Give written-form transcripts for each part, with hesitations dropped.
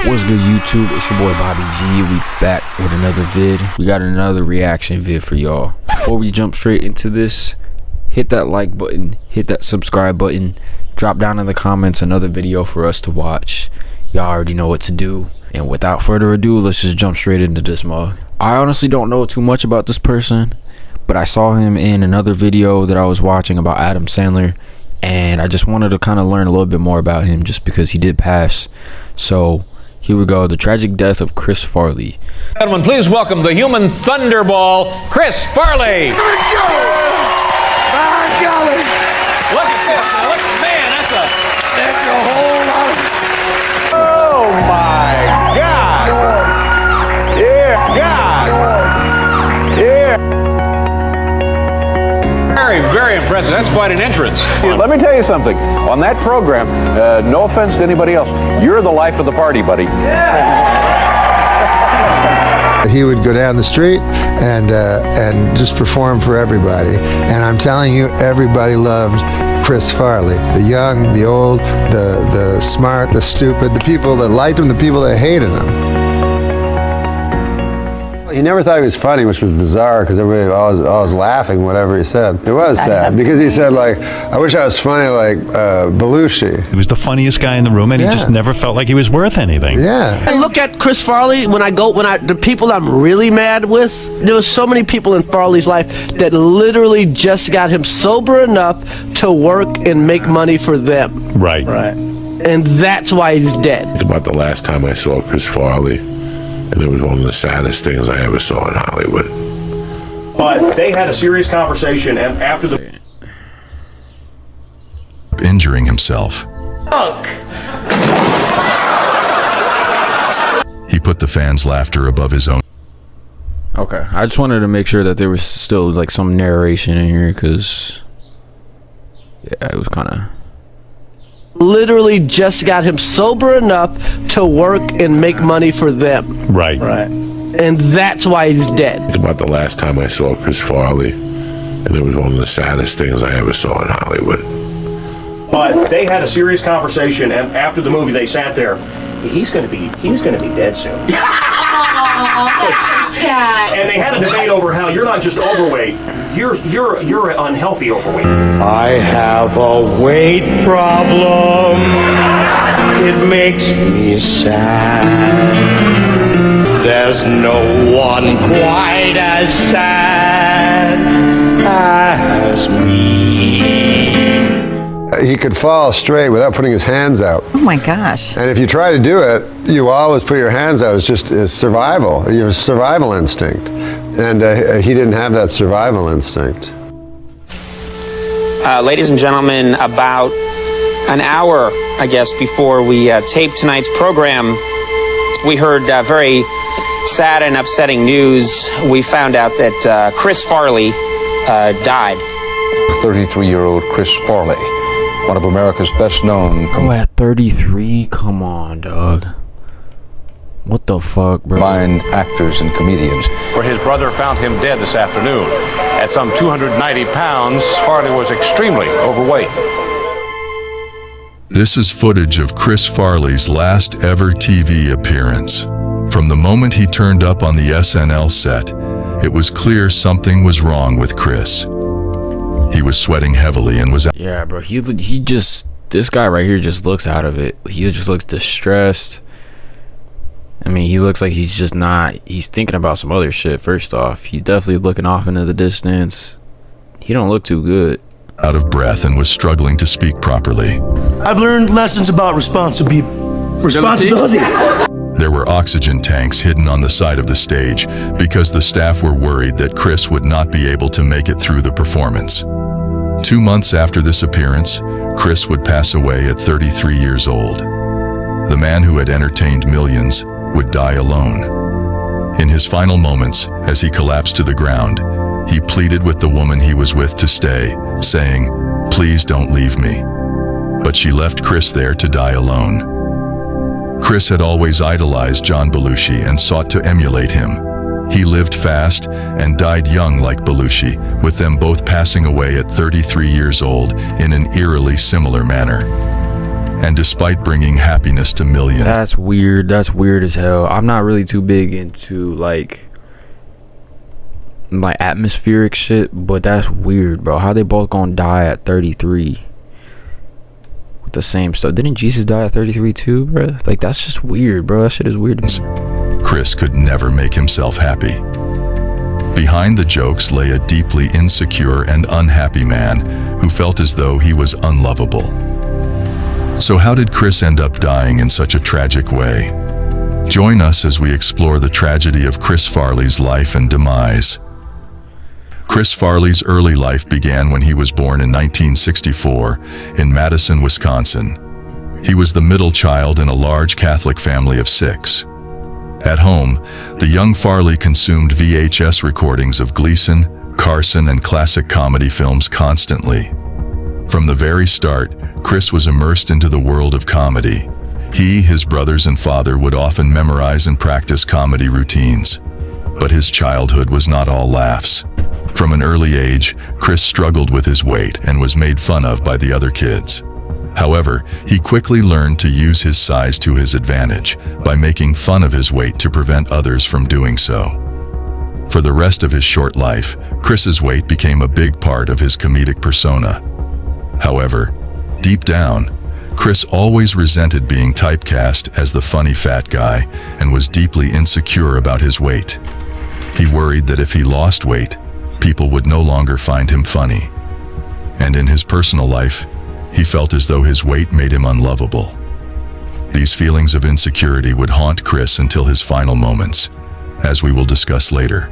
What's good, YouTube? It's your boy Bobby G. We back with another vid. We got another reaction vid for y'all. Before we jump straight into this, hit that like button, hit that subscribe button, drop down in the comments another video for us to watch. Y'all already know what to do. And without further ado, let's just jump straight into this mug. I honestly don't know too much about this person, but I saw him in another video that I was watching about Adam Sandler, and I just wanted to kind of learn a little bit more about him just because he did pass. So here we go, the tragic death of Chris Farley. Gentlemen, please welcome the human thunderball, Chris Farley. Here we go! My golly! Look at this. Now, look, man, That's a whole lot of... oh my God! Yeah, God! Yeah! Very, very impressive. That's quite an entrance. Let me tell you something. On that program, no offense to anybody else, you're the life of the party, buddy. He would go down the street and just perform for everybody. And I'm telling you, everybody loved Chris Farley. The young, the old, the smart, the stupid, the people that liked him, the people that hated him. He never thought he was funny, which was bizarre because everybody always laughing whatever he said. It was sad because he said, like, I wish I was funny like Belushi. He was the funniest guy in the room, and he just never felt like he was worth anything. Yeah. I look at Chris Farley the people I'm really mad with. There was so many people in Farley's life that literally just got him sober enough to work and make money for them. Right. And that's why he's dead. It's about the last time I saw Chris Farley, and it was one of the saddest things I ever saw in Hollywood. But they had a serious conversation, and after the injuring himself, he put the fans' laughter above his own. Okay, I just wanted to make sure that there was still like some narration in here because yeah, it was kind of Literally just got him sober enough to work and make money for them. Right. And that's why he's dead. It's about the last time I saw Chris Farley, and it was one of the saddest things I ever saw in Hollywood. but they had a serious conversation, and after the movie, they sat there. He's gonna be dead soon. That's so sad. And they had a debate over how you're not just overweight, you're unhealthy overweight. I have a weight problem. It makes me sad. There's no one quite as sad as me. He could fall straight without putting his hands out. Oh my gosh. And if you try to do it, you always put your hands out. It's survival, your survival instinct. And he didn't have that survival instinct. Ladies and gentlemen, about an hour, I guess, before we taped tonight's program, we heard very sad and upsetting news. We found out that Chris Farley died. 33-year-old Chris Farley, one of America's best known. Oh, at 33? Come on, dog. What the fuck, bro? Combined actors and comedians. Where his brother found him dead this afternoon. At some 290 pounds, Farley was extremely overweight. This is footage of Chris Farley's last ever TV appearance. From the moment he turned up on the SNL set, it was clear something was wrong with Chris. He was sweating heavily and was... Yeah, bro, this guy right here just looks out of it. He just looks distressed. I mean, he looks like he's just not, he's thinking about some other shit. First off, he's definitely looking off into the distance. He don't look too good. Out of breath and was struggling to speak properly. I've learned lessons about responsibility. There were oxygen tanks hidden on the side of the stage because the staff were worried that Chris would not be able to make it through the performance. 2 months after this appearance, Chris would pass away at 33 years old. The man who had entertained millions would die alone. In his final moments, as he collapsed to the ground, he pleaded with the woman he was with to stay, saying, "Please don't leave me." But she left Chris there to die alone. Chris had always idolized John Belushi and sought to emulate him. He lived fast and died young like Belushi, with them both passing away at 33 years old in an eerily similar manner. and despite bringing happiness to millions. That's weird. That's weird as hell. I'm not really too big into like atmospheric shit, but that's weird, bro. How they both gonna die at 33 with the same stuff? Didn't Jesus die at 33 too, bro? Like, that's just weird, bro. That shit is weird. Chris could never make himself happy. Behind the jokes lay a deeply insecure and unhappy man who felt as though he was unlovable. So how did Chris end up dying in such a tragic way? Join us as we explore the tragedy of Chris Farley's life and demise. Chris Farley's early life began when he was born in 1964 in Madison, Wisconsin. He was the middle child in a large Catholic family of 6. At home, the young Farley consumed VHS recordings of Gleason, Carson, and classic comedy films constantly. From the very start, Chris was immersed into the world of comedy. He, his brothers, and father would often memorize and practice comedy routines. But his childhood was not all laughs. From an early age, Chris struggled with his weight and was made fun of by the other kids. However, he quickly learned to use his size to his advantage by making fun of his weight to prevent others from doing so. For the rest of his short life, Chris's weight became a big part of his comedic persona. However, deep down, Chris always resented being typecast as the funny fat guy and was deeply insecure about his weight. He worried that if he lost weight, people would no longer find him funny. And in his personal life, he felt as though his weight made him unlovable. These feelings of insecurity would haunt Chris until his final moments, as we will discuss later.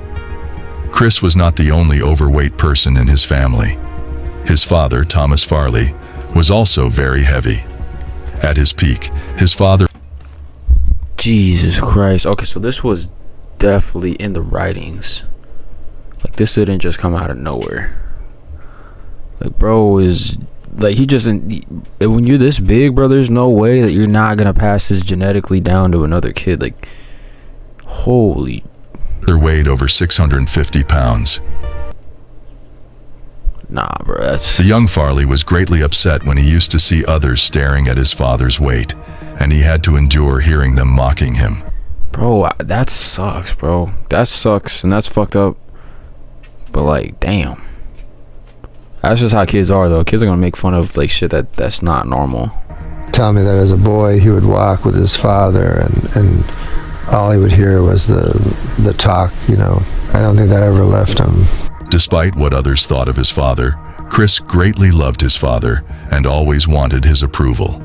Chris was not the only overweight person in his family. His father, Thomas Farley, was also very heavy. At his peak, his father... Jesus Christ. Okay, so this was definitely in the writings. Like, this didn't just come out of nowhere. Like, bro is... Like, he just... When you're this big, bro, there's no way that you're not gonna pass this genetically down to another kid. Like, holy... They weighed over 650 pounds. Nah, bro, that's... The young Farley was greatly upset when he used to see others staring at his father's weight, and he had to endure hearing them mocking him. Bro, that sucks, bro. That sucks, and that's fucked up. But, like, damn. That's just how kids are, though. Kids are gonna make fun of, like, shit that's not normal. Tell me that as a boy, he would walk with his father, and all he would hear was the talk, you know. I don't think that ever left him. Despite what others thought of his father, Chris greatly loved his father and always wanted his approval.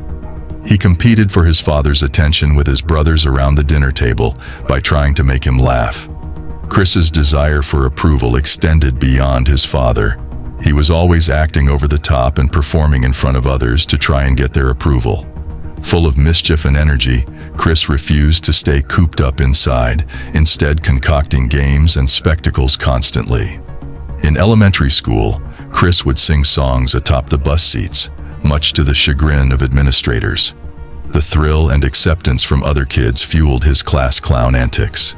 He competed for his father's attention with his brothers around the dinner table by trying to make him laugh. Chris's desire for approval extended beyond his father. He was always acting over the top and performing in front of others to try and get their approval. Full of mischief and energy, Chris refused to stay cooped up inside, instead concocting games and spectacles constantly. In elementary school, Chris would sing songs atop the bus seats, much to the chagrin of administrators. The thrill and acceptance from other kids fueled his class clown antics.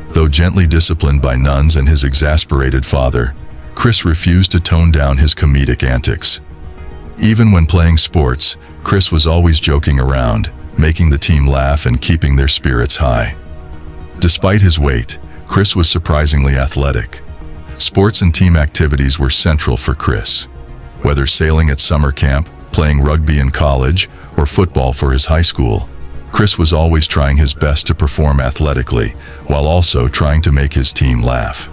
Though gently disciplined by nuns and his exasperated father, Chris refused to tone down his comedic antics. Even when playing sports, Chris was always joking around, making the team laugh and keeping their spirits high. Despite his weight, Chris was surprisingly athletic. Sports and team activities were central for Chris. Whether sailing at summer camp, playing rugby in college, or football for his high school, Chris was always trying his best to perform athletically, while also trying to make his team laugh.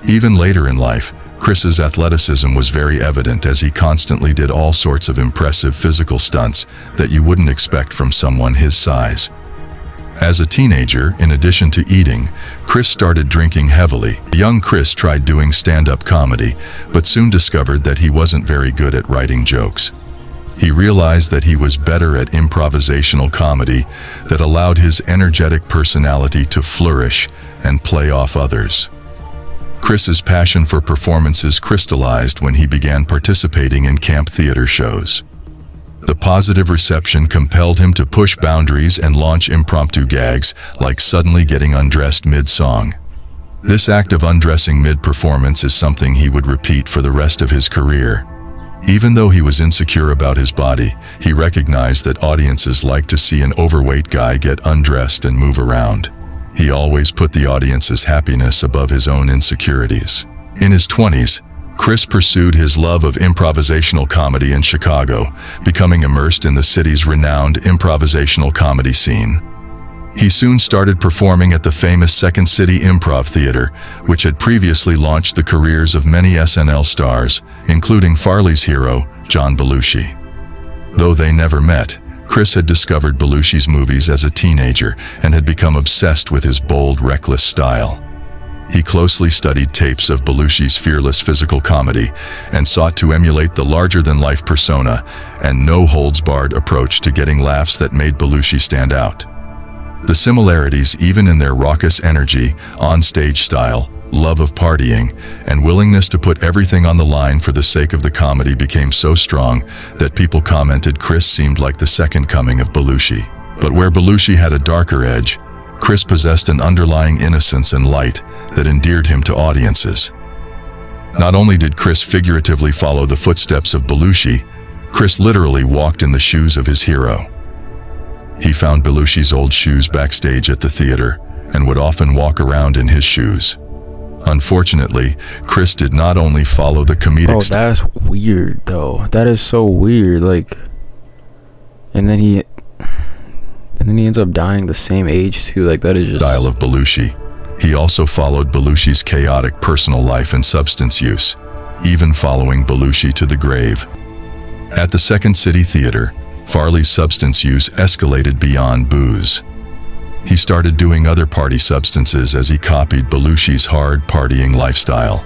Even later in life, Chris's athleticism was very evident as he constantly did all sorts of impressive physical stunts that you wouldn't expect from someone his size. As a teenager, in addition to eating, Chris started drinking heavily. Young Chris tried doing stand-up comedy, but soon discovered that he wasn't very good at writing jokes. He realized that he was better at improvisational comedy that allowed his energetic personality to flourish and play off others. Chris's passion for performances crystallized when he began participating in camp theater shows. The positive reception compelled him to push boundaries and launch impromptu gags like suddenly getting undressed mid-song. This act of undressing mid-performance is something he would repeat for the rest of his career. Even though he was insecure about his body, he recognized that audiences like to see an overweight guy get undressed and move around. He always put the audience's happiness above his own insecurities. In his 20s, Chris pursued his love of improvisational comedy in Chicago, becoming immersed in the city's renowned improvisational comedy scene. He soon started performing at the famous Second City Improv Theater, which had previously launched the careers of many SNL stars, including Farley's hero, John Belushi. Though they never met, Chris had discovered Belushi's movies as a teenager and had become obsessed with his bold, reckless style. He closely studied tapes of Belushi's fearless physical comedy and sought to emulate the larger-than-life persona and no-holds-barred approach to getting laughs that made Belushi stand out. The similarities, even in their raucous energy, on-stage style, love of partying, and willingness to put everything on the line for the sake of the comedy became so strong that people commented Chris seemed like the second coming of Belushi. But where Belushi had a darker edge, Chris possessed an underlying innocence and light that endeared him to audiences. Not only did Chris figuratively follow the footsteps of Belushi, Chris literally walked in the shoes of his hero. He found Belushi's old shoes backstage at the theater and would often walk around in his shoes. Unfortunately, Chris did not only follow the comedic that's weird though. That is so weird. Like, and then he ends up dying the same age too. Like, that is just style of Belushi. He also followed Belushi's chaotic personal life and substance use, even following Belushi to the grave. At the Second City Theater, Farley's substance use escalated beyond booze. He started doing other party substances as he copied Belushi's hard partying lifestyle.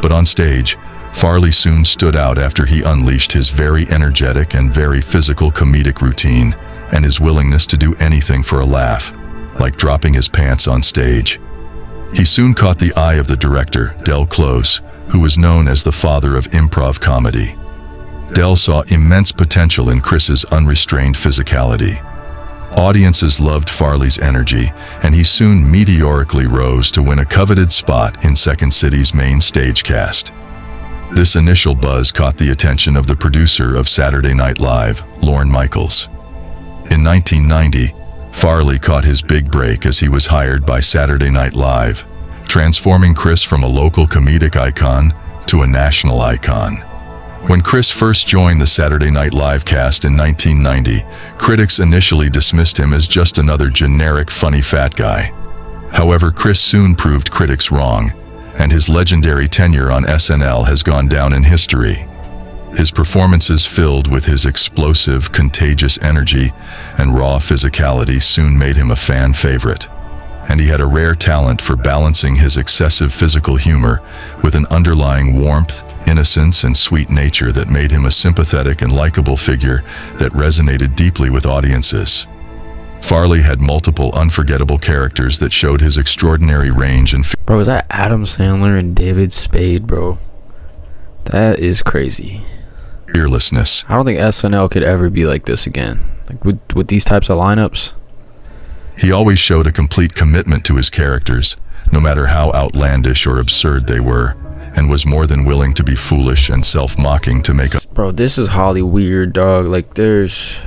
But on stage, Farley soon stood out after he unleashed his very energetic and very physical comedic routine and his willingness to do anything for a laugh, like dropping his pants on stage. He soon caught the eye of the director, Del Close, who was known as the father of improv comedy. Del saw immense potential in Chris's unrestrained physicality. Audiences loved Farley's energy, and he soon meteorically rose to win a coveted spot in Second City's main stage cast. This initial buzz caught the attention of the producer of Saturday Night Live, Lorne Michaels. In 1990, Farley caught his big break as he was hired by Saturday Night Live, transforming Chris from a local comedic icon to a national icon. When Chris first joined the Saturday Night Live cast in 1990, critics initially dismissed him as just another generic funny fat guy. However, Chris soon proved critics wrong, and his legendary tenure on SNL has gone down in history. His performances filled with his explosive, contagious energy and raw physicality soon made him a fan favorite. And he had a rare talent for balancing his excessive physical humor with an underlying warmth, innocence, and sweet nature that made him a sympathetic and likable figure that resonated deeply with audiences. Farley had multiple unforgettable characters that showed his extraordinary range and Bro, is that Adam Sandler and David Spade, bro? That is crazy. Fearlessness. I don't think SNL could ever be like this again. Like with these types of lineups. He always showed a complete commitment to his characters, no matter how outlandish or absurd they were, and was more than willing to be foolish and self-mocking to make a... Bro, this is Holly weird, dog. Like, this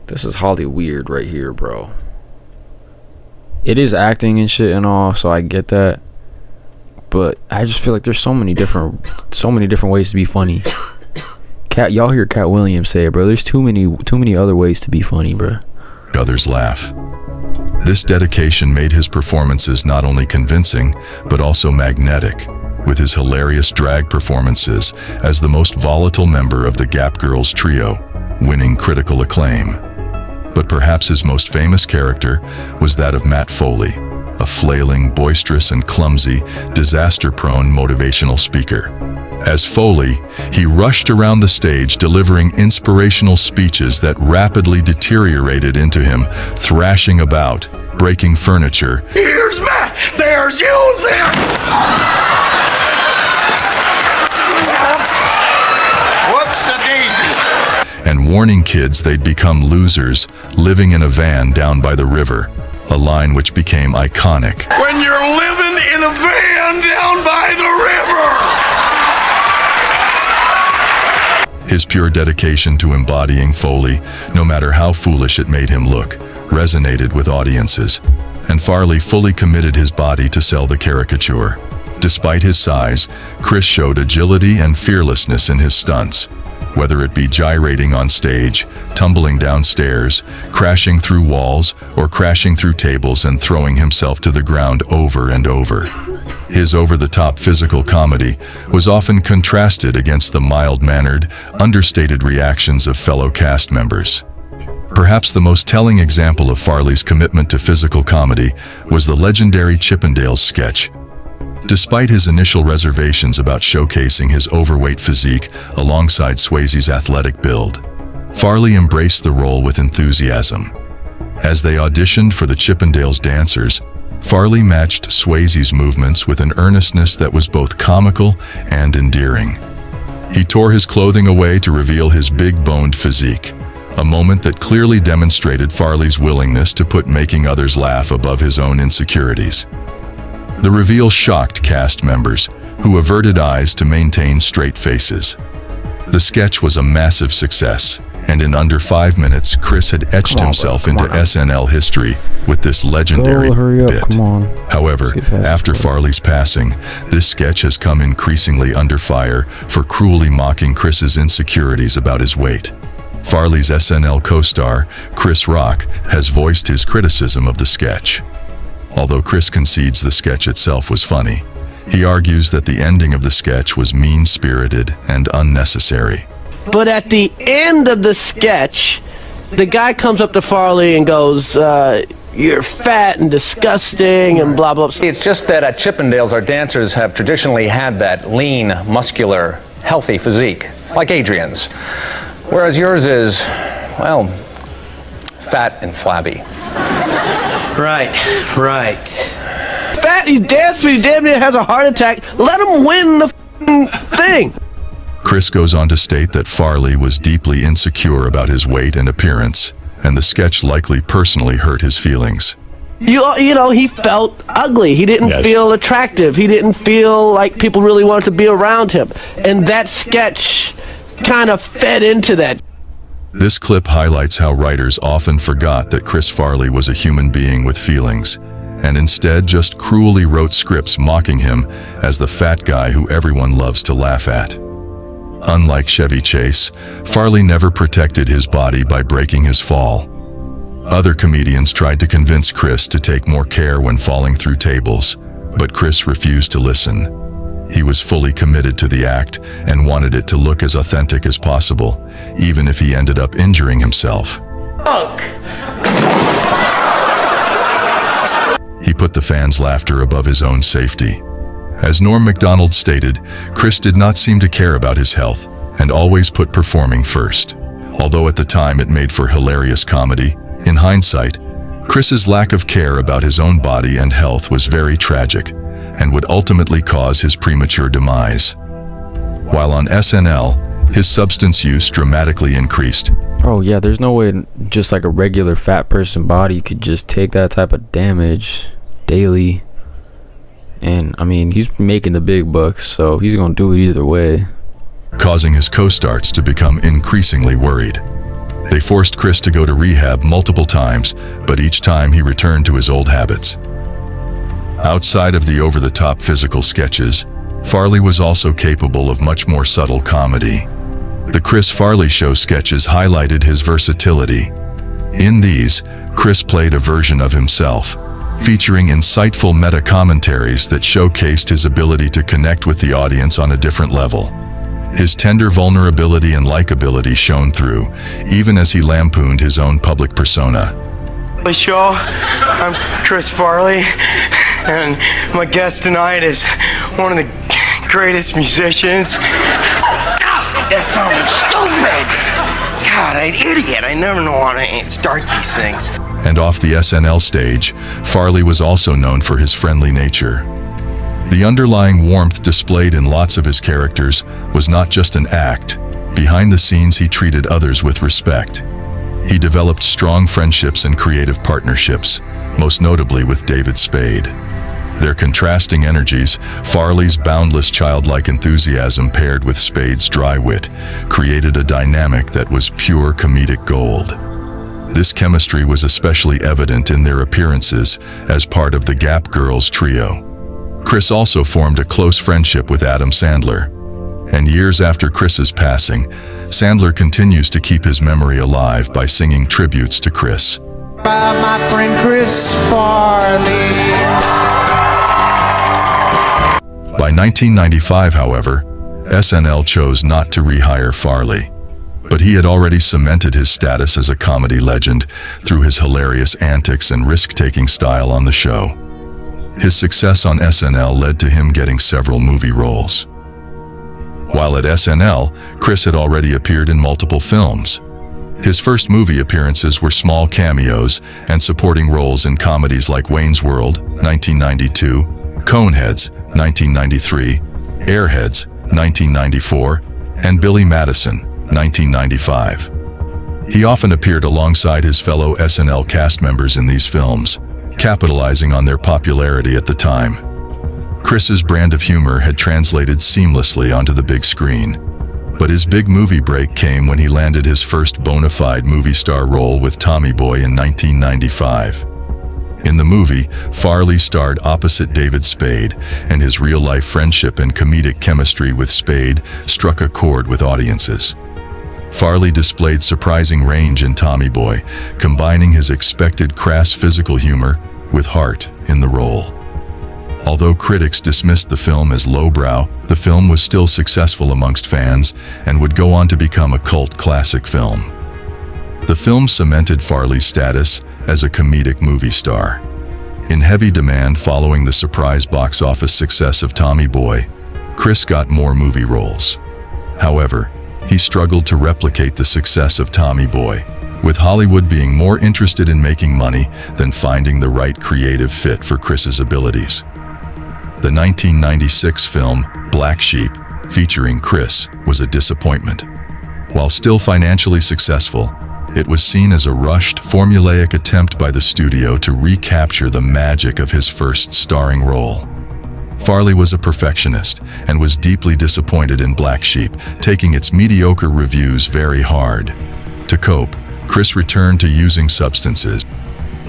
is Holly weird right here, bro. It is acting and shit and all, so I get that. But I just feel like there's so many different ways to be funny. Y'all hear Cat Williams say it, bro. There's too many other ways to be funny, bro. Others laugh. This dedication made his performances not only convincing, but also magnetic, with his hilarious drag performances as the most volatile member of the Gap Girls trio, winning critical acclaim. But perhaps his most famous character was that of Matt Foley, a flailing, boisterous, and clumsy, disaster-prone motivational speaker. As Foley, he rushed around the stage delivering inspirational speeches that rapidly deteriorated into him thrashing about, breaking furniture. Here's Matt! There's you there! Whoops-a-daisy! And warning kids they'd become losers living in a van down by the river, a line which became iconic. When you're living in a van down by the river! His pure dedication to embodying Foley, no matter how foolish it made him look, resonated with audiences, and Farley fully committed his body to sell the caricature. Despite his size, Chris showed agility and fearlessness in his stunts. Whether it be gyrating on stage, tumbling downstairs, crashing through walls, or crashing through tables and throwing himself to the ground over and over. His over-the-top physical comedy was often contrasted against the mild-mannered, understated reactions of fellow cast members. Perhaps the most telling example of Farley's commitment to physical comedy was the legendary Chippendales sketch. Despite his initial reservations about showcasing his overweight physique alongside Swayze's athletic build, Farley embraced the role with enthusiasm. As they auditioned for the Chippendales dancers, Farley matched Swayze's movements with an earnestness that was both comical and endearing. He tore his clothing away to reveal his big-boned physique, a moment that clearly demonstrated Farley's willingness to put making others laugh above his own insecurities. The reveal shocked cast members, who averted eyes to maintain straight faces. The sketch was a massive success, and in under 5 minutes, Chris had etched himself into SNL history with this legendary bit. However, after Farley's passing, this sketch has come increasingly under fire for cruelly mocking Chris's insecurities about his weight. Farley's SNL co-star, Chris Rock, has voiced his criticism of the sketch. Although Chris concedes the sketch itself was funny, he argues that the ending of the sketch was mean-spirited and unnecessary. But at the end of the sketch, the guy comes up to Farley and goes, you're fat and disgusting and blah, blah, blah. It's just that at Chippendales, our dancers have traditionally had that lean, muscular, healthy physique, like Adrian's. Whereas yours is, well, fat and flabby. Right. Fat, he dances, he damn near has a heart attack. Let him win the thing. Chris goes on to state that Farley was deeply insecure about his weight and appearance, and the sketch likely personally hurt his feelings. You know, he felt ugly. He didn't feel attractive. He didn't feel like people really wanted to be around him. And that sketch kind of fed into that. This clip highlights how writers often forgot that Chris Farley was a human being with feelings, and instead just cruelly wrote scripts mocking him as the fat guy who everyone loves to laugh at. Unlike Chevy Chase, Farley never protected his body by breaking his fall. Other comedians tried to convince Chris to take more care when falling through tables, but Chris refused to listen. He was fully committed to the act and wanted it to look as authentic as possible, even if he ended up injuring himself. He put the fans' laughter above his own safety. As Norm Macdonald stated, Chris did not seem to care about his health and always put performing first. Although at the time it made for hilarious comedy, in hindsight, Chris's lack of care about his own body and health was very tragic and would ultimately cause his premature demise. While on SNL, his substance use dramatically increased. Oh yeah, there's no way just like a regular fat person body could just take that type of damage daily. And I mean, he's making the big bucks, so he's gonna do it either way. Causing his co-stars to become increasingly worried. They forced Chris to go to rehab multiple times, but each time he returned to his old habits. Outside of the over-the-top physical sketches, Farley was also capable of much more subtle comedy. The Chris Farley Show sketches highlighted his versatility. In these, Chris played a version of himself, featuring insightful meta-commentaries that showcased his ability to connect with the audience on a different level. His tender vulnerability and likability shone through, even as he lampooned his own public persona. Show, I'm Chris Farley, and my guest tonight is one of the greatest musicians. God, that sounds stupid! God, I'm an idiot. I never know how to start these things. And off the SNL stage, Farley was also known for his friendly nature. The underlying warmth displayed in lots of his characters was not just an act. Behind the scenes, he treated others with respect. He developed strong friendships and creative partnerships, most notably with David Spade. Their contrasting energies, Farley's boundless childlike enthusiasm paired with Spade's dry wit, created a dynamic that was pure comedic gold. This chemistry was especially evident in their appearances as part of the Gap Girls trio. Chris also formed a close friendship with Adam Sandler. And years after Chris's passing, Sandler continues to keep his memory alive by singing tributes to Chris. My friend Chris Farley. By 1995, however, SNL chose not to rehire Farley. But he had already cemented his status as a comedy legend through his hilarious antics and risk-taking style on the show. His success on SNL led to him getting several movie roles. While at SNL, Chris had already appeared in multiple films. His first movie appearances were small cameos and supporting roles in comedies like Wayne's World, 1992, Coneheads, 1993, Airheads, 1994, and Billy Madison, 1995. He often appeared alongside his fellow SNL cast members in these films, capitalizing on their popularity at the time. Chris's brand of humor had translated seamlessly onto the big screen, but his big movie break came when he landed his first bona fide movie star role with Tommy Boy in 1995. In the movie, Farley starred opposite David Spade, and his real-life friendship and comedic chemistry with Spade struck a chord with audiences. Farley displayed surprising range in Tommy Boy, combining his expected crass physical humor with heart in the role. Although critics dismissed the film as lowbrow, the film was still successful amongst fans and would go on to become a cult classic film. The film cemented Farley's status as a comedic movie star. In heavy demand following the surprise box office success of Tommy Boy, Chris got more movie roles. However, he struggled to replicate the success of Tommy Boy, with Hollywood being more interested in making money than finding the right creative fit for Chris's abilities. The 1996 film, Black Sheep, featuring Chris, was a disappointment. While still financially successful, it was seen as a rushed, formulaic attempt by the studio to recapture the magic of his first starring role. Farley was a perfectionist and was deeply disappointed in Black Sheep, taking its mediocre reviews very hard. To cope, Chris returned to using substances.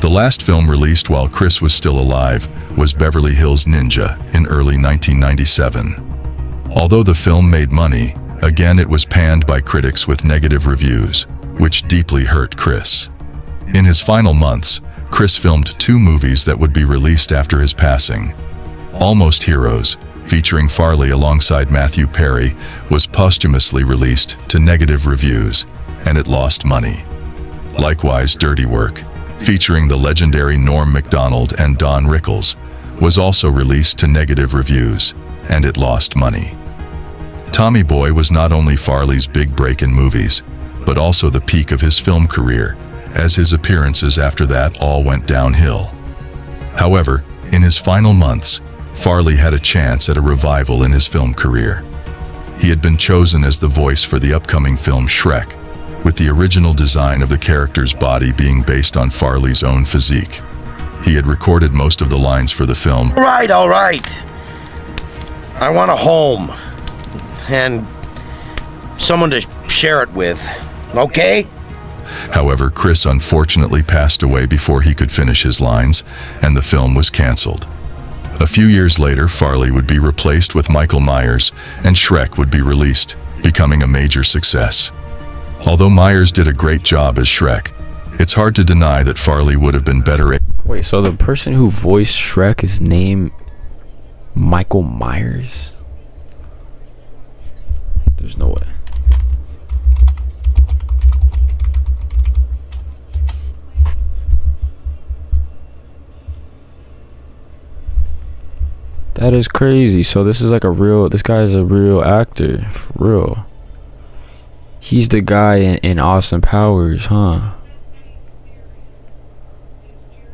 The last film released while Chris was still alive was Beverly Hills Ninja in early 1997. Although the film made money, again it was panned by critics with negative reviews, which deeply hurt Chris. In his final months, Chris filmed 2 movies that would be released after his passing. Almost Heroes, featuring Farley alongside Matthew Perry, was posthumously released to negative reviews, and it lost money. Likewise, Dirty Work, featuring the legendary Norm Macdonald and Don Rickles, was also released to negative reviews, and it lost money. Tommy Boy was not only Farley's big break in movies, but also the peak of his film career, as his appearances after that all went downhill. However, in his final months, Farley had a chance at a revival in his film career. He had been chosen as the voice for the upcoming film Shrek, with the original design of the character's body being based on Farley's own physique. He had recorded most of the lines for the film. All right. I want a home and someone to share it with, okay? However, Chris unfortunately passed away before he could finish his lines, and the film was canceled. A few years later, Farley would be replaced with Michael Myers, and Shrek would be released, becoming a major success. Although Myers did a great job as Shrek, it's hard to deny that Farley would have been better. Wait, so the person who voiced Shrek is named Michael Myers? There's no way. That is crazy. So this is like this guy is a real actor, for real. He's the guy in Austin Powers, huh?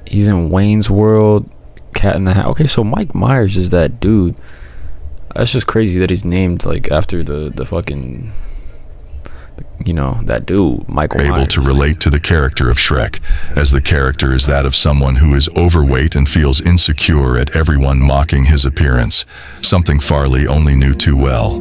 He's in Wayne's World, Cat in the Hat. Okay, so Mike Myers is that dude. That's just crazy that he's named like after the fucking, you know, that dude, Michael able Myers. to relate to the character of Shrek, as the character is that of someone who is overweight and feels insecure at everyone mocking his appearance, something Farley only knew too well.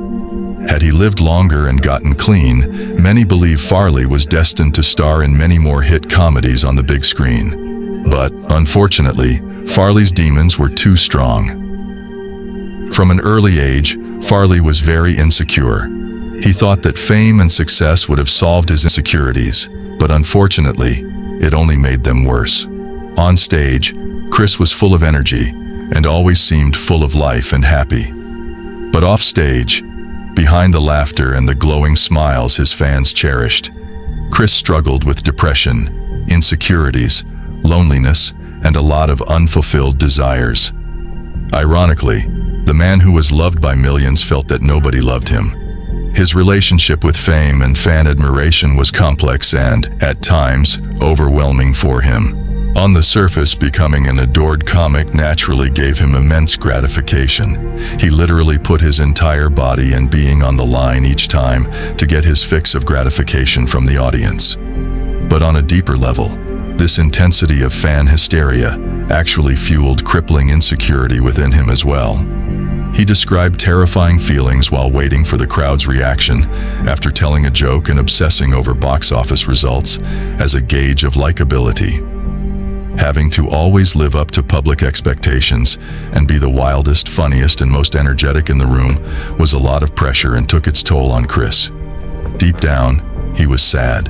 Had he lived longer and gotten clean, many believe Farley was destined to star in many more hit comedies on the big screen. But, unfortunately, Farley's demons were too strong. From an early age, Farley was very insecure. He thought that fame and success would have solved his insecurities, but unfortunately, it only made them worse. On stage, Chris was full of energy and always seemed full of life and happy. But off stage, behind the laughter and the glowing smiles his fans cherished, Chris struggled with depression, insecurities, loneliness, and a lot of unfulfilled desires. Ironically, the man who was loved by millions felt that nobody loved him. His relationship with fame and fan admiration was complex and, at times, overwhelming for him. On the surface, becoming an adored comic naturally gave him immense gratification. He literally put his entire body and being on the line each time to get his fix of gratification from the audience. But on a deeper level, this intensity of fan hysteria actually fueled crippling insecurity within him as well. He described terrifying feelings while waiting for the crowd's reaction after telling a joke and obsessing over box office results as a gauge of likability. Having to always live up to public expectations and be the wildest, funniest, and most energetic in the room was a lot of pressure and took its toll on Chris. Deep down, he was sad,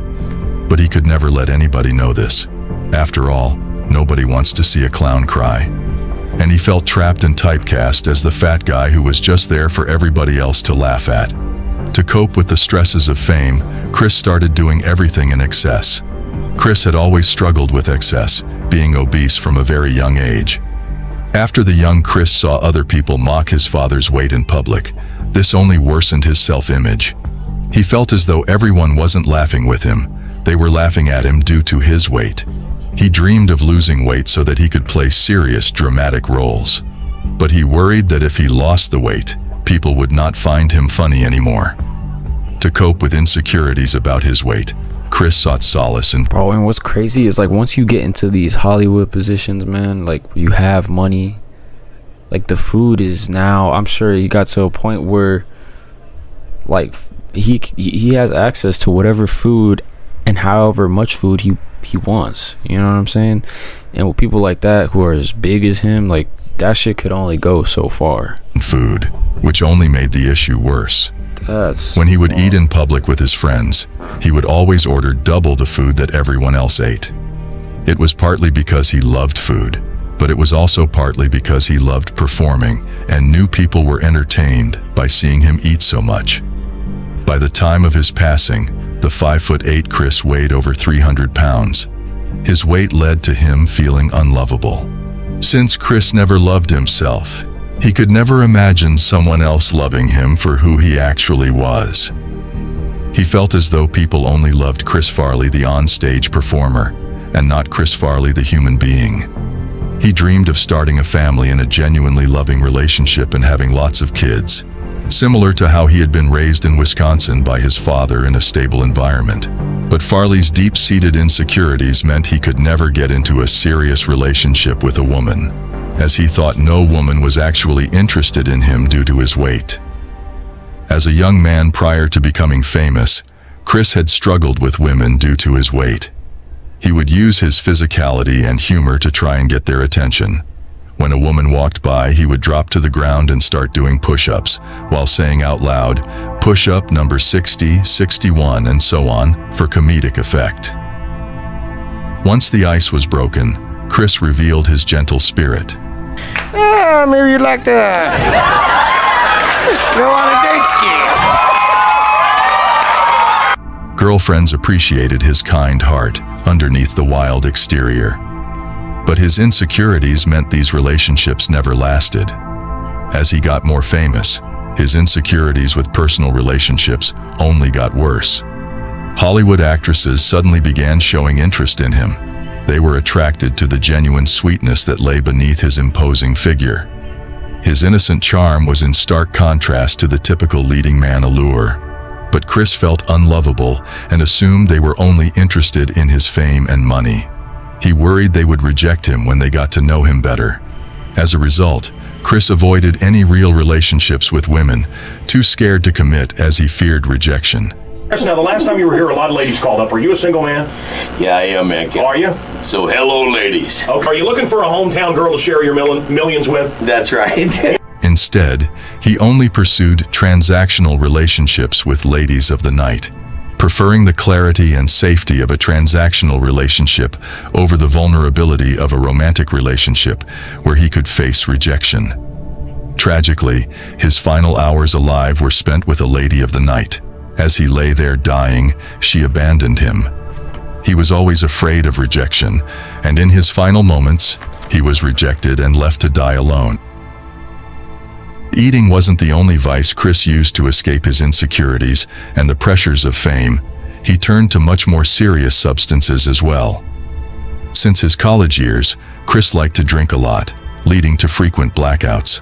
but he could never let anybody know this. After all, nobody wants to see a clown cry. And he felt trapped and typecast as the fat guy who was just there for everybody else to laugh at. To cope with the stresses of fame, Chris started doing everything in excess. Chris had always struggled with excess, being obese from a very young age. After the young Chris saw other people mock his father's weight in public, this only worsened his self-image. He felt as though everyone wasn't laughing with him, they were laughing at him due to his weight. He dreamed of losing weight so that he could play serious, dramatic roles. But he worried that if he lost the weight, people would not find him funny anymore. To cope with insecurities about his weight, Chris sought solace in... Bro, and what's crazy is, like, once you get into these Hollywood positions, man, like, you have money, like, the food is now... I'm sure he got to a point where, like, he has access to whatever food and however much food he wants, you know what I'm saying? And with people like that who are as big as him, like, that shit could only go so far. Food, which only made the issue worse. When he would eat in public with his friends, he would always order double the food that everyone else ate. It was partly because he loved food, but it was also partly because he loved performing and knew people were entertained by seeing him eat so much. By the time of his passing, the 5'8" Chris weighed over 300 pounds. His weight led to him feeling unlovable. Since Chris never loved himself, he could never imagine someone else loving him for who he actually was. He felt as though people only loved Chris Farley, the on-stage performer, and not Chris Farley, the human being. He dreamed of starting a family in a genuinely loving relationship and having lots of kids, similar to how he had been raised in Wisconsin by his father in a stable environment. But Farley's deep-seated insecurities meant he could never get into a serious relationship with a woman, as he thought no woman was actually interested in him due to his weight. As a young man prior to becoming famous, Chris had struggled with women due to his weight. He would use his physicality and humor to try and get their attention. When a woman walked by, he would drop to the ground and start doing push-ups, while saying out loud, push-up number 60, 61, and so on, for comedic effect. Once the ice was broken, Chris revealed his gentle spirit. Yeah, maybe you'd like to go on a date ski. Girlfriends appreciated his kind heart underneath the wild exterior. But his insecurities meant these relationships never lasted. As he got more famous, his insecurities with personal relationships only got worse. Hollywood actresses suddenly began showing interest in him. They were attracted to the genuine sweetness that lay beneath his imposing figure. His innocent charm was in stark contrast to the typical leading man allure. But Chris felt unlovable and assumed they were only interested in his fame and money. He worried they would reject him when they got to know him better. As a result, Chris avoided any real relationships with women, too scared to commit as he feared rejection. Now, the last time you were here, a lot of ladies called up. Are you a single man? Yeah, I am, man. Are you? So, hello, ladies. Okay. Are you looking for a hometown girl to share your millions with? That's right. Instead, he only pursued transactional relationships with ladies of the night, preferring the clarity and safety of a transactional relationship over the vulnerability of a romantic relationship where he could face rejection. Tragically, his final hours alive were spent with a lady of the night. As he lay there dying, she abandoned him. He was always afraid of rejection, and in his final moments, he was rejected and left to die alone. Eating wasn't the only vice Chris used to escape his insecurities and the pressures of fame. He turned to much more serious substances as well. Since his college years, Chris liked to drink a lot, leading to frequent blackouts.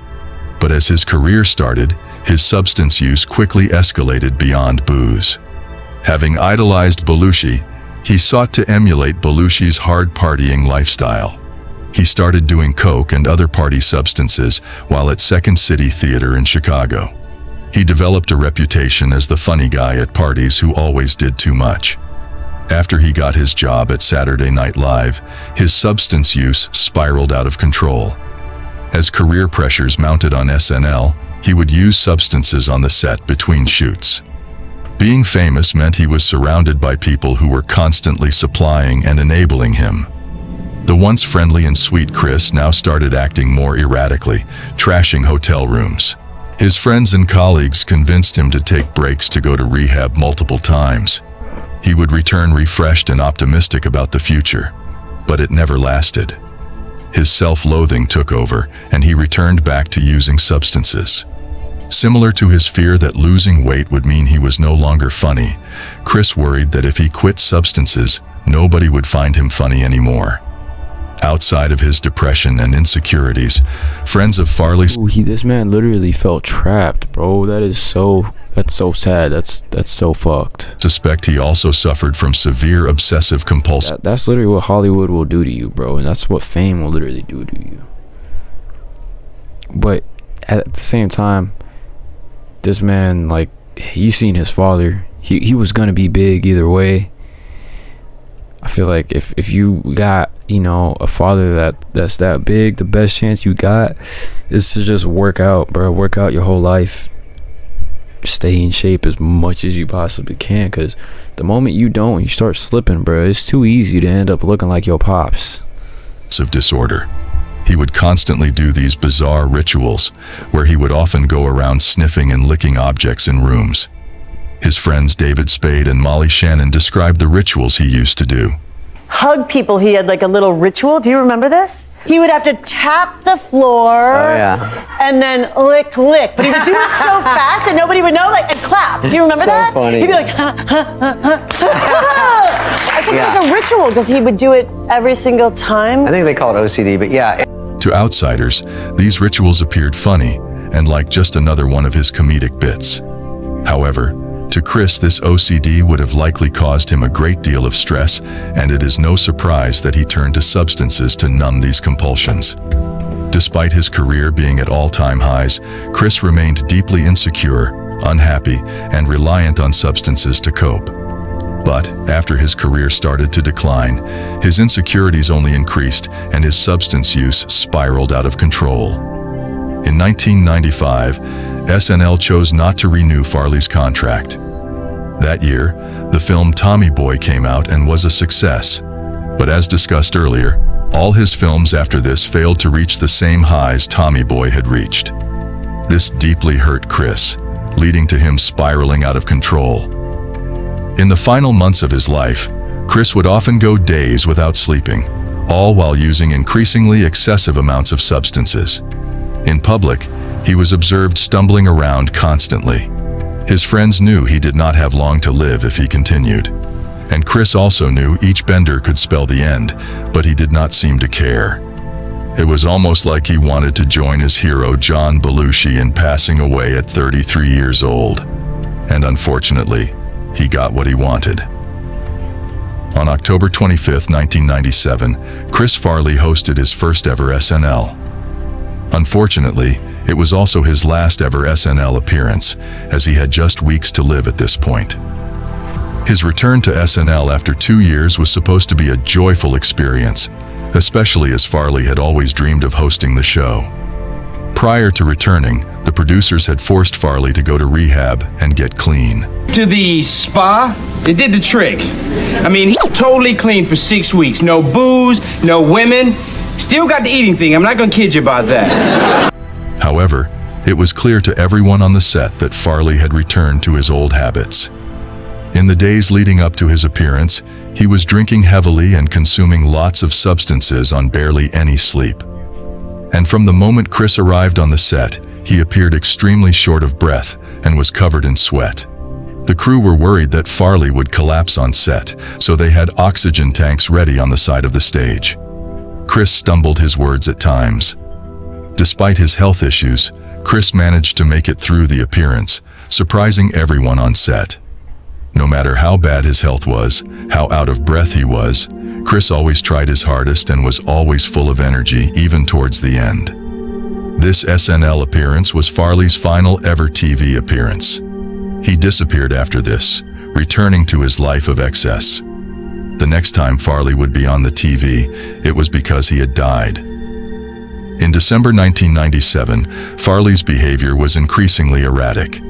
But as his career started, his substance use quickly escalated beyond booze. Having idolized Belushi, he sought to emulate Belushi's hard-partying lifestyle. He started doing coke and other party substances while at Second City Theater in Chicago. He developed a reputation as the funny guy at parties who always did too much. After he got his job at Saturday Night Live, his substance use spiraled out of control. As career pressures mounted on SNL, he would use substances on the set between shoots. Being famous meant he was surrounded by people who were constantly supplying and enabling him. The once friendly and sweet Chris now started acting more erratically, trashing hotel rooms. His friends and colleagues convinced him to take breaks to go to rehab multiple times. He would return refreshed and optimistic about the future, but it never lasted. His self-loathing took over, and he returned back to using substances. Similar to his fear that losing weight would mean he was no longer funny, Chris worried that if he quit substances, nobody would find him funny anymore. Outside of his depression and insecurities, friends of Farley's... This man literally felt trapped, bro. That's so sad. That's so fucked. Suspect he also suffered from severe obsessive compulsive... That's literally what Hollywood will do to you, bro. And that's what fame will literally do to you. But at the same time, this man, like, you seen his father. He was gonna be big either way. I feel like if you got, you know, a father that's that big, the best chance you got is to just work out, bro. Work out your whole life. Stay in shape as much as you possibly can, because the moment you don't, you start slipping, bro. It's too easy to end up looking like your pops. Of disorder. He would constantly do these bizarre rituals, where he would often go around sniffing and licking objects in rooms. His friends David Spade and Molly Shannon described the rituals he used to do. Hug people, he had like a little ritual. Do you remember this? He would have to tap the floor and then lick, but he would do it so fast that nobody would know, like, and clap. Do you remember that? Funny. He'd be like, ha, ha, ha, ha. I think it was a ritual because he would do it every single time. I think they call it OCD, but yeah. To outsiders, these rituals appeared funny and like just another one of his comedic bits. However, to Chris, this OCD would have likely caused him a great deal of stress, and it is no surprise that he turned to substances to numb these compulsions. Despite his career being at all-time highs, Chris remained deeply insecure, unhappy, and reliant on substances to cope. But after his career started to decline, his insecurities only increased and his substance use spiraled out of control. In 1995, SNL chose not to renew Farley's contract. That year, the film Tommy Boy came out and was a success. But as discussed earlier, all his films after this failed to reach the same highs Tommy Boy had reached. This deeply hurt Chris, leading to him spiraling out of control. In the final months of his life, Chris would often go days without sleeping, all while using increasingly excessive amounts of substances. In public, he was observed stumbling around constantly. His friends knew he did not have long to live if he continued. And Chris also knew each bender could spell the end, but he did not seem to care. It was almost like he wanted to join his hero John Belushi in passing away at 33 years old. and unfortunately, he got what he wanted. On October 25, 1997, Chris Farley hosted his first ever SNL. Unfortunately, it was also his last ever SNL appearance, as he had just weeks to live at this point. His return to SNL after 2 years was supposed to be a joyful experience, especially as Farley had always dreamed of hosting the show. Prior to returning, the producers had forced Farley to go to rehab and get clean. To the spa, it did the trick. I mean, he's totally clean for 6 weeks. No booze, no women. Still got the eating thing. I'm not gonna kid you about that. However, it was clear to everyone on the set that Farley had returned to his old habits. In the days leading up to his appearance, he was drinking heavily and consuming lots of substances on barely any sleep. And from the moment Chris arrived on the set, he appeared extremely short of breath and was covered in sweat. The crew were worried that Farley would collapse on set, so they had oxygen tanks ready on the side of the stage. Chris stumbled his words at times. Despite his health issues, Chris managed to make it through the appearance, surprising everyone on set. No matter how bad his health was, how out of breath he was, Chris always tried his hardest and was always full of energy, even towards the end. This SNL appearance was Farley's final ever TV appearance. He disappeared after this, returning to his life of excess. The next time Farley would be on the TV, it was because he had died. In December 1997, Farley's behavior was increasingly erratic.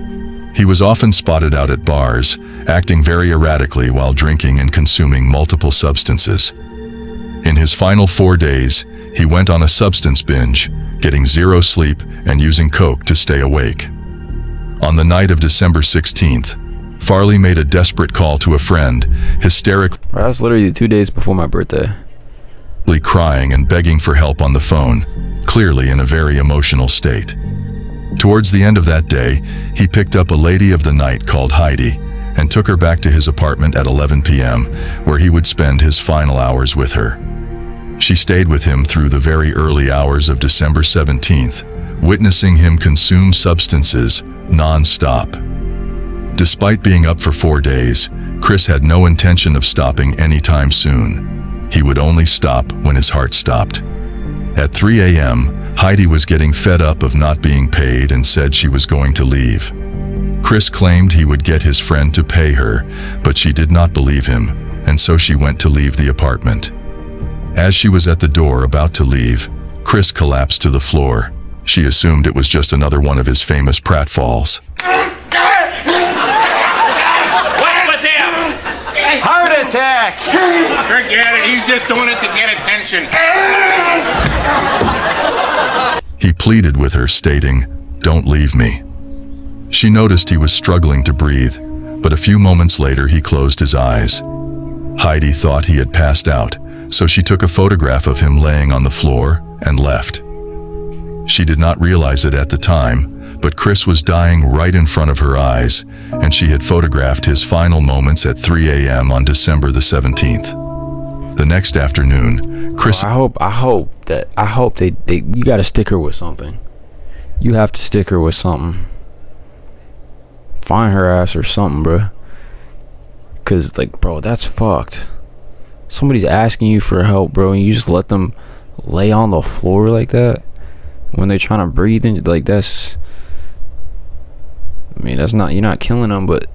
He was often spotted out at bars, acting very erratically while drinking and consuming multiple substances. In his final 4 days, he went on a substance binge, getting 0 sleep and using coke to stay awake. On the night of December 16th, Farley made a desperate call to a friend, hysterically That was literally 2 days before my birthday. Crying and begging for help on the phone, clearly in a very emotional state. Towards the end of that day, he picked up a lady of the night called Heidi and took her back to his apartment at 11 p.m., where he would spend his final hours with her. She stayed with him through the very early hours of December 17th, witnessing him consume substances non-stop. Despite being up for 4 days, Chris had no intention of stopping anytime soon. He would only stop when his heart stopped. At 3 a.m., Heidi was getting fed up of not being paid and said she was going to leave. Chris claimed he would get his friend to pay her, but she did not believe him, and so she went to leave the apartment. As she was at the door about to leave, Chris collapsed to the floor. She assumed it was just another one of his famous pratfalls. What's with him? Heart attack! Forget it. He's just doing it to get attention. He pleaded with her, stating, "Don't leave me." She noticed he was struggling to breathe, but a few moments later he closed his eyes. Heidi thought he had passed out, so she took a photograph of him laying on the floor and left. She did not realize it at the time, but Chris was dying right in front of her eyes, and she had photographed his final moments at 3 a.m. on December the 17th. The next afternoon, Chris... I hope they you gotta stick her with something. You have to stick her with something. Find her ass or something, bro. Cause like, bro, that's fucked. Somebody's asking you for help, bro, and you just let them lay on the floor like that when they're trying to breathe. And like, that's, I mean, that's not, you're not killing them, but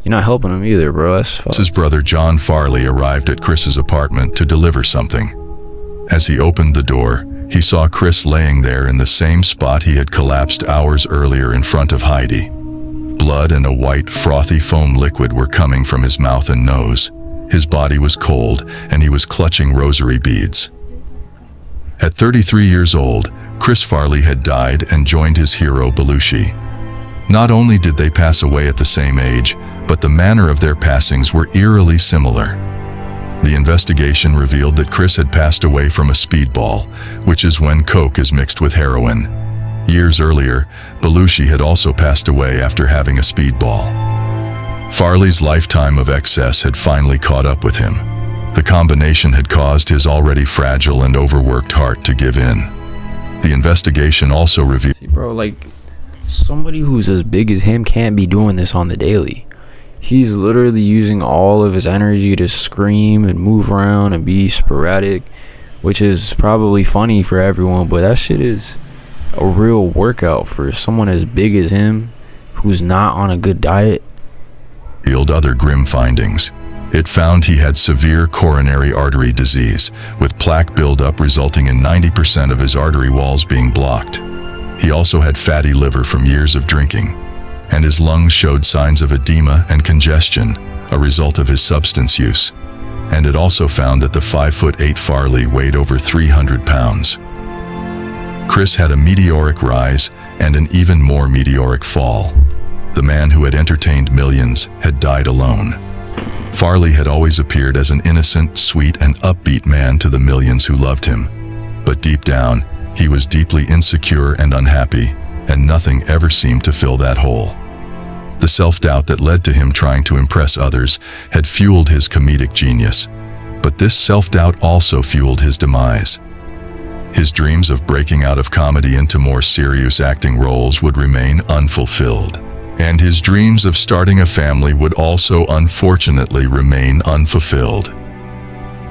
you're not helping them either, bro. That's fucked. His brother John Farley arrived at Chris's apartment to deliver something. As he opened the door, he saw Chris laying there in the same spot he had collapsed hours earlier in front of Heidi. Blood and a white, frothy foam liquid were coming from his mouth and nose. His body was cold, and he was clutching rosary beads. At 33 years old, Chris Farley had died and joined his hero Belushi. Not only did they pass away at the same age, but the manner of their passings were eerily similar. The investigation revealed that Chris had passed away from a speedball, which is when coke is mixed with heroin. Years earlier, Belushi had also passed away after having a speedball. Farley's lifetime of excess had finally caught up with him. The combination had caused his already fragile and overworked heart to give in. The investigation also revealed... See, bro, like, somebody who's as big as him can't be doing this on the daily. He's literally using all of his energy to scream and move around and be sporadic, which is probably funny for everyone, but that shit is a real workout for someone as big as him who's not on a good diet. Revealed other grim findings. It found he had severe coronary artery disease, with plaque buildup resulting in 90% of his artery walls being blocked. He also had fatty liver from years of drinking, and his lungs showed signs of edema and congestion, a result of his substance use. And it also found that the 5'8" Farley weighed over 300 pounds. Chris had a meteoric rise and an even more meteoric fall. The man who had entertained millions had died alone. Farley had always appeared as an innocent, sweet, and upbeat man to the millions who loved him. But deep down, he was deeply insecure and unhappy, and nothing ever seemed to fill that hole. The self-doubt that led to him trying to impress others had fueled his comedic genius, but this self-doubt also fueled his demise. His dreams of breaking out of comedy into more serious acting roles would remain unfulfilled, and his dreams of starting a family would also unfortunately remain unfulfilled.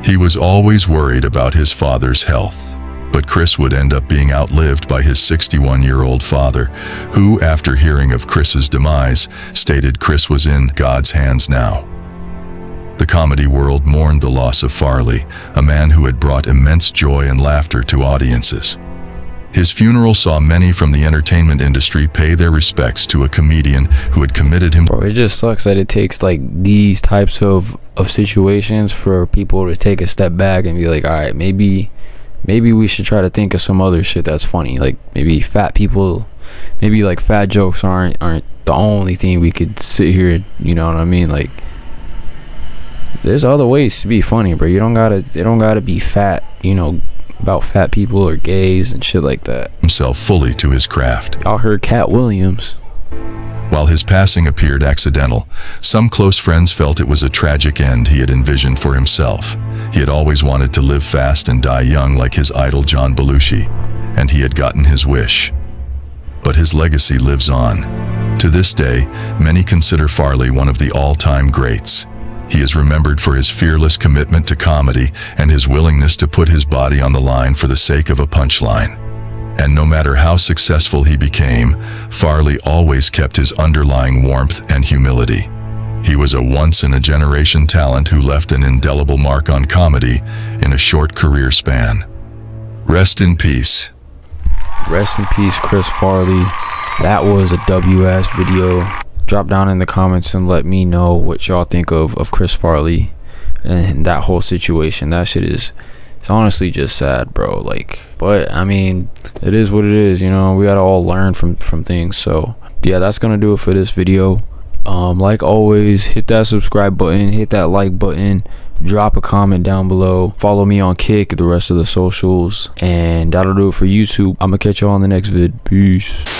He was always worried about his father's health, but Chris would end up being outlived by his 61-year-old father, who, after hearing of Chris's demise, stated Chris was in God's hands now. The comedy world mourned the loss of Farley, a man who had brought immense joy and laughter to audiences. His funeral saw many from the entertainment industry pay their respects to a comedian who had committed him. Bro, it just sucks that it takes like these types of situations for people to take a step back and be like, all right, maybe we should try to think of some other shit that's funny. Like maybe fat people, maybe like fat jokes aren't the only thing we could sit here, you know what I mean? Like there's other ways to be funny, bro. It don't gotta be fat, you know, about fat people or gays and shit like that. Himself fully to his craft. Y'all heard Cat Williams. While his passing appeared accidental, some close friends felt it was a tragic end he had envisioned for himself. He had always wanted to live fast and die young like his idol John Belushi, and he had gotten his wish. But his legacy lives on. To this day, many consider Farley one of the all-time greats. He is remembered for his fearless commitment to comedy and his willingness to put his body on the line for the sake of a punchline. And no matter how successful he became, Farley always kept his underlying warmth and humility. He was a once-in-a-generation talent who left an indelible mark on comedy in a short career span. Rest in peace. Rest in peace, Chris Farley. That was a WS video. Drop down in the comments and let me know what y'all think of Chris Farley and that whole situation. That shit is, it's honestly just sad, bro. Like, but I mean, it is what it is, you know. We gotta all learn from things. So yeah, that's gonna do it for this video. Like always, hit that subscribe button, hit that like button, drop a comment down below, follow me on Kick, the rest of the socials, and that'll do it for YouTube. I'm gonna catch y'all on the next vid. Peace.